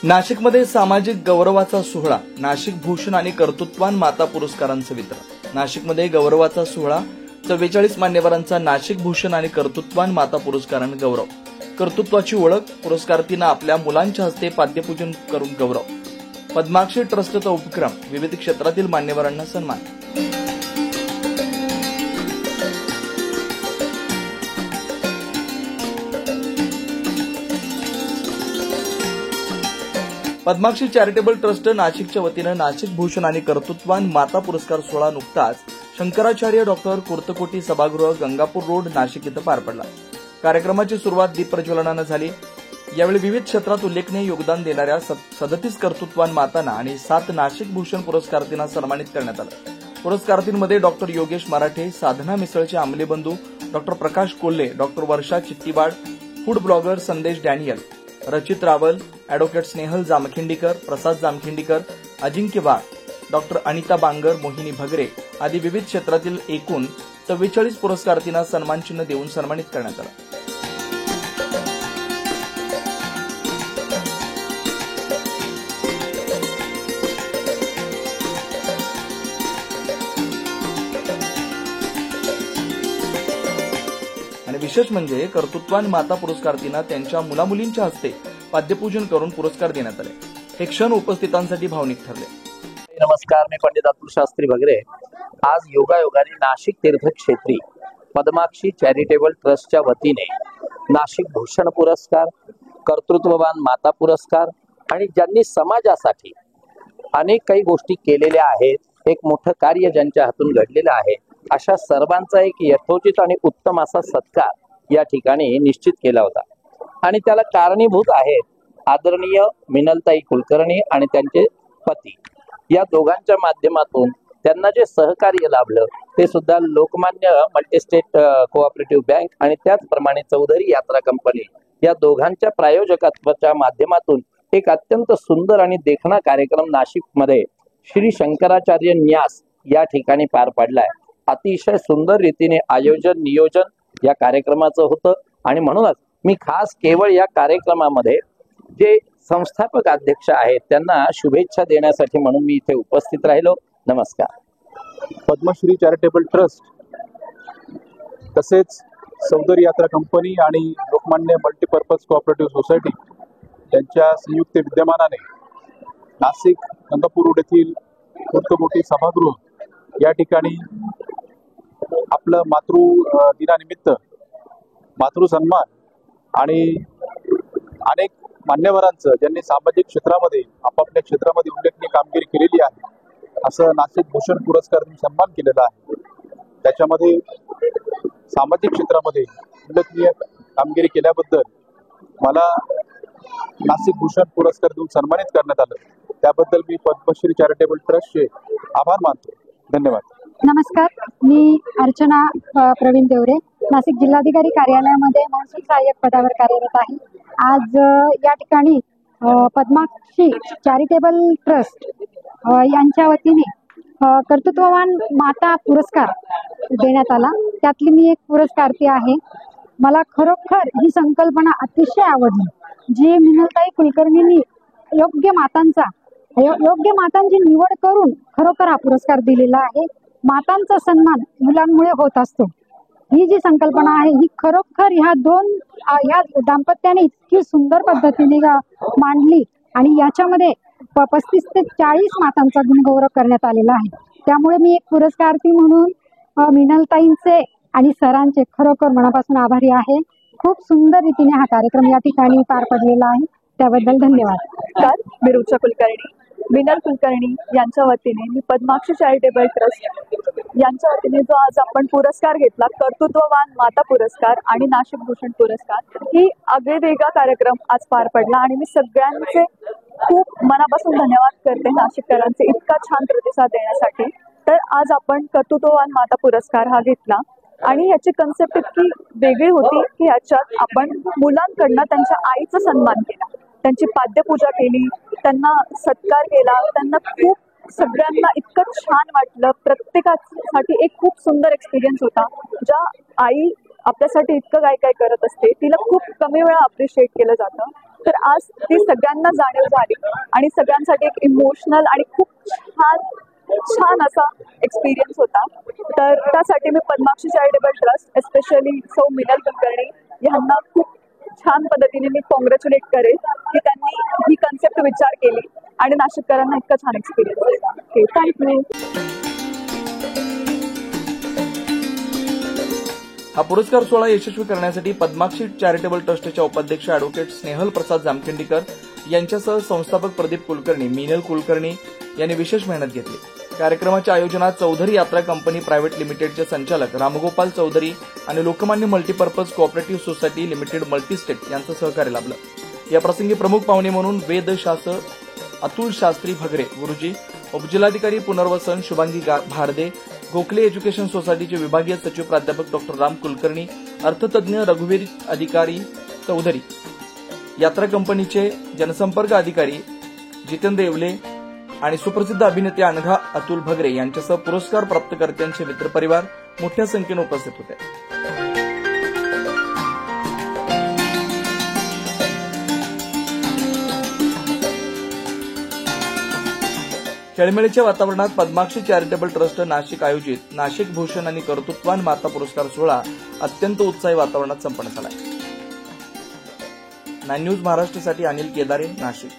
नाशिकमध्ये सामाजिक गौरवाचा सोहळा, नाशिक भूषण आणि कर्तृत्वान माता पुरस्कारांचं वितरण। नाशिकमध्ये गौरवाचा सोहळा, 44 मान्यवरांचा नाशिक भूषण आणि कर्तृत्वान माता पुरस्कारांनी गौरव। कर्तृत्वाची ओळख, पुरस्कारार्थींना आपल्या मुलांच्या हस्ते पाद्यपूजन करून गौरव। पद्माक्षी ट्रस्टचा उपक्रम, विविध क्षेत्रातील मान्यवरांना सन्मान। पद्माक्षी चॅरिटेबल ट्रस्ट नाशिकच्या वतीनं नाशिक भूषण आणि कर्तृत्वान माता पुरस्कार सोहळा नुकताच शंकराचार्य डॉक्टर कुर्तकोटी सभागृह, गंगापूर रोड, नाशिक इथं पार पडला। कार्यक्रमाची सुरुवात दीप प्रज्वलनानं झाली। यावेळी विविध क्षेत्रात उल्लेखनीय योगदान देणाऱ्या 37 कर्तृत्वान मातांना आणि 7 नाशिक भूषण पुरस्कारार्थींना सन्मानित करण्यात आलं। पुरस्कारार्थींमध्ये डॉक्टर योगेश मराठे, साधना मिसळचे आमले बंधू डॉक्टर प्रकाश कोल्हे, डॉक्टर वर्षा चित्तीवाड, फूड ब्लॉगर संदेश डॅनियल, रचित रावल, अॅडव्होकेट स्नेहल जामखिंडीकर, प्रसाद जामखिंडीकर, अजिंक्य वाघ, डॉक्टर अनिता बांगर, मोहिनी भगरे आदी विविध क्षेत्रातील एकूण 44 पुरस्कारार्थींना सन्मानचिन्ह देऊन सन्मानित करण्यात आलं। आणि विशेष म्हणजे कर्तृत्वान माता पुरस्कारार्थींना त्यांच्या मुलामुलींच्या हस्ते पाद्यपूजन करून पुरस्कार देण्यात आले। हे क्षण उपस्थितांसाठी भावनिक ठरले। नमस्कार, मी पंडित अतुल शास्त्री भगरे। आज योगायोगाने नाशिक तीर्थक्षेत्री पद्माक्षी चॅरिटेबल ट्रस्टच्या वतीने नाशिक भूषण पुरस्कार, कर्तृत्ववान माता पुरस्कार आणि ज्यांनी समाजासाठी अनेक काही गोष्टी केलेल्या आहेत, एक मोठं कार्य ज्यांच्या हातून घडलेलं आहे, अशा सर्वांचा एक यथोचित आणि उत्तम असा सत्कार या ठिकाणी निश्चित केला होता। आणि त्याला कारणीभूत आहेत आदरणीय मिनलताई कुलकर्णी आणि त्यांचे पती। या दोघांच्या माध्यमातून त्यांना जे सहकार्य लाभलं ते सुद्धा लोकमान्य मल्टीस्टेट कोऑपरेटिव्ह बँक आणि त्याचप्रमाणे चौधरी यात्रा कंपनी या दोघांच्या प्रायोजकत्वाच्या माध्यमातून एक अत्यंत सुंदर आणि देखणा कार्यक्रम नाशिकमध्ये श्री शंकराचार्य न्यास या ठिकाणी पार पडलाय। अतिशय सुंदर रीतीने आयोजन नियोजन या कार्यक्रमाचं होतं आणि म्हणूनच मी खास केवळ या कार्यक्रमामध्ये जे संस्थापक अध्यक्ष आहेत त्यांना शुभेच्छा देण्यासाठी म्हणून मी इथे उपस्थित राहिलो। नमस्कार। पद्मश्री चॅरिटेबल ट्रस्ट तसेच चौधरी यात्रा कंपनी आणि लोकमान्य मल्टीपर्पज कोऑपरेटिव्ह सोसायटी यांच्या संयुक्त विद्यमानाने नाशिक गंगापूर रोड येथील कुर्तकोटी सभागृह या ठिकाणी आपलं मातृ दिनानिमित्त मातृ सन्मान आणि अनेक मान्यवरांचं ज्यांनी सामाजिक क्षेत्रामध्ये आपापल्या क्षेत्रामध्ये उल्लेखनीय कामगिरी केलेली आहे असं नाशिक भूषण पुरस्काराने सन्मान केलेला आहे। त्याच्यामध्ये सामाजिक क्षेत्रामध्ये उल्लेखनीय कामगिरी केल्याबद्दल मला नाशिक भूषण पुरस्कार देऊन सन्मानित करण्यात आलं, त्याबद्दल मी पद्मश्री चॅरिटेबल ट्रस्टचे आभार मानतो। धन्यवाद। नमस्कार, मी अर्चना प्रवीण देवरे, नाशिक जिल्हाधिकारी कार्यालयामध्ये महसूल सहाय्यक पदावर कार्यरत आहे। आज या ठिकाणी पद्माक्षी चॅरिटेबल ट्रस्ट यांच्या वतीने कर्तृत्ववान माता पुरस्कार देण्यात आला। त्यातली मी एक पुरस्कार्थी आहे। मला खरोखर ही संकल्पना अतिशय आवडली, जी मिनलताई कुलकर्णींनी योग्य मातांची निवड करून खरोखर हा पुरस्कार दिलेला आहे। मातांचा सन्मान मुलांमुळे होत असतो, ही जी संकल्पना आहे ही खरोखर ह्या दाम्पत्याने इतकी सुंदर पद्धतीने मांडली आणि याच्यामध्ये 35 ते 40 मातांचा गुणगौरव करण्यात आलेला आहे। त्यामुळे मी एक पुरस्कार्थी म्हणून मिनलताईंचे आणि सरांचे खरोखर मनापासून आभारी आहे। खूप सुंदर रीतीने हा कार्यक्रम या ठिकाणी पार पडलेला आहे, त्याबद्दल धन्यवाद। मी रुचा कुलकर्णी, मिनल कुलकर्णी यांच्या वतीने मी पद्माक्षी चॅरिटेबल ट्रस्ट यांच्या वतीने जो आज आपण पुरस्कार घेतला, कर्तृत्ववान माता पुरस्कार आणि नाशिक भूषण पुरस्कार, ही आगळेवेगळा कार्यक्रम आज पार पडला आणि मी सगळ्यांचे खूप मनापासून धन्यवाद करते नाशिककरांचे इतका छान प्रतिसाद देण्यासाठी। तर आज आपण कर्तृत्ववान माता पुरस्कार हा घेतला आणि याची कन्सेप्ट इतकी वेगळी होती की याच्यात आपण मुलांकडनं त्यांच्या आईचा सन्मान केला, त्यांची पाद्यपूजा केली, त्यांना सत्कार केला, त्यांना खूप सगळ्यांना इतकं छान वाटलं। प्रत्येकासाठी एक खूप सुंदर एक्सपिरियन्स होता। ज्या आई आपल्यासाठी इतकं काय काय करत असते, तिला खूप कमी वेळा अप्रिशिएट केलं जातं. तर आज ती सगळ्यांना जाणीव झाली आणि सगळ्यांसाठी एक इमोशनल आणि खूप छान असा एक्सपिरियन्स होता. तर त्यासाठी मी पद्माक्षी चॅरिटेबल ट्रस्ट एस्पेशली सौ मिनल कुलकर्णी यांना खूप छान पद्धतीने मी कॉंग्रॅच्युलेट करेन की त्यांनी ही कन्सेप्ट विचार केली आणि नाशिककरांना इतका छान एक्सपिरियन्स दिला. थँक्यू. हा पुरस्कार सोहळा यशस्वी करण्यासाठी पद्माक्षी चॅरिटेबल ट्रस्टच्या उपाध्यक्ष अॅडव्होकेट स्नेहल प्रसाद जामखेंडीकर यांच्यासह संस्थापक प्रदीप कुलकर्णी, मीनल कुलकर्णी यांनी विशेष मेहनत घेतली. कार्यक्रमाच्या आयोजनात चौधरी यात्रा कंपनी प्रायव्हेट लिमिटेडचे संचालक रामगोपाल चौधरी आणि Lokmanya multipurpose cooperative society limited multi-state यांचं सहकार्य लाभलं. याप्रसंगी प्रमुख पाहुणे म्हणून वेदशास्त्र अतुल शास्त्री भगरे गुरुजी, उपजिल्हाधिकारी पुनर्वसन शुभांगी भारदे, गोखले एज्युकेशन सोसायटीचे विभागीय सचिव प्राध्यापक डॉक्टर राम कुलकर्णी, अर्थतज्ञ रघुवीर अधिकारी चौधरी, यात्रा कंपनीचे जनसंपर्क अधिकारी जितेंद्र येवले आणि सुप्रसिद्ध अभिनेते अनघा अतुल भगरे यांच्यासह पुरस्कार प्राप्तकर्त्यांचे मित्रपरिवार मोठ्या संख्येने उपस्थित होते. खेळमेळीच्या वातावरणात पद्माक्षी चॅरिटेबल ट्रस्ट नाशिक आयोजित नाशिक भूषण आणि कर्तृत्वान माता पुरस्कार सोहळा अत्यंत उत्साही वातावरणात संपन्न झाला. 9 न्यूज महाराष्ट्रासाठी अनिल केदारे, नाशिक.